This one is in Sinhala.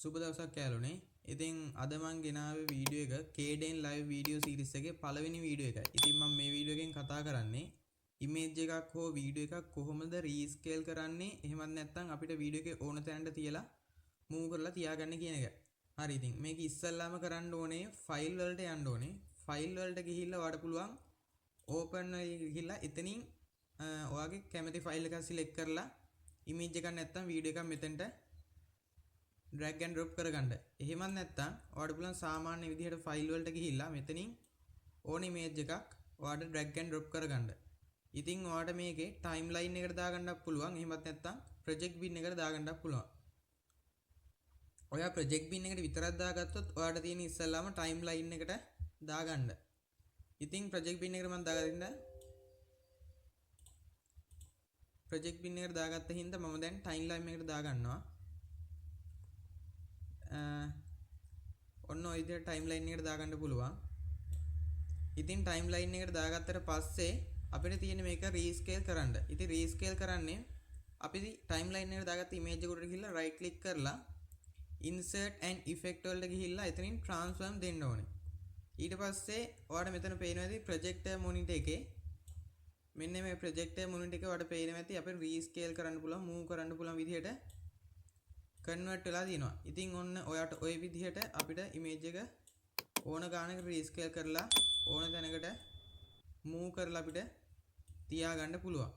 සුබ දවසක් යාළුවනේ. ඉතින් අද මම ගෙනාවේ වීඩියෝ එක Kden live video series එකේ පළවෙනි වීඩියෝ එකයි. ඉතින් මම මේ වීඩියෝ එකෙන් කතා කරන්නේ image එකක් හෝ වීඩියෝ එකක් කොහොමද rescale කරන්නේ, එහෙමත් නැත්නම් අපිට වීඩියෝ එකේ ඕන තැනට තියලා move කරලා තියාගන්න කියන එක. හරි, ඉතින් මේක ඉස්සල්ලාම කරන්න ඕනේ ෆයිල් වලට යන්න ඕනේ. ෆයිල් වලට ගිහිල්ලා ඔයාලට පුළුවන් open එක ගිහිල්ලා එතනින් ඔයාගේ කැමති ෆයිල් එකක් select කරලා image එකක් නැත්නම් වීඩියෝ එකක් මෙතනට drag and drop කරගන්න. එහෙමත් නැත්නම් ඔයාලට පුළුවන් සාමාන්‍ය විදිහට ෆයිල් වලට ගිහිල්ලා මෙතනින් ඕන image එකක් ඔයාලට drag and drop කරගන්න. ඉතින් ඔයාලට මේකේ timeline එකට දාගන්නත් පුළුවන්. එහෙමත් නැත්නම් project bin එකට දාගන්නත් පුළුවන්. ඔයා project bin එකට විතරක් දාගත්තොත් ඔයාලට තියෙන ඉස්සෙල්ලාම timeline එකට දාගන්න. ඉතින් project bin එකට මම දාගන්න project bin එකට දාගත්ත හින්දා මම දැන් timeline එකට දාගන්නවා. ඔන්න ඔය විදිහට ටයිම්ලයින් එකට දාගන්න පුළුවන්. ඉතින් ටයිම්ලයින් එකට දාගත්තට පස්සේ අපිට තියෙන මේක රීස්කේල් කරන්න. ඉතින් රීස්කේල් කරන්නේ අපි ටයිම්ලයින් එකට දාගත්ත ඉමේජ් එකට ගිහිල්ලා රයිට් ක්ලික් කරලා insert and effect වලට ගිහිල්ලා එතනින් transform දෙන්න ඕනේ. ඊට පස්සේ ඔයාලට මෙතන පේනවා ඇති projector monitor එකේ මෙන්න මේ projector monitor එක ඔයාලට පේනවා ඇති අපිට රීස්කේල් කරන්න පුළුවන්, move කරන්න පුළුවන් විදිහට කන්වර්ට් වෙලා දිනවා. ඉතින් ඔන්න ඔයාට ওই විදිහට අපිට ඉමේජ් එක ඕන ගානකට රීස්කේල් කරලා ඕන තැනකට මූව් කරලා අපිට තියාගන්න පුළුවන්.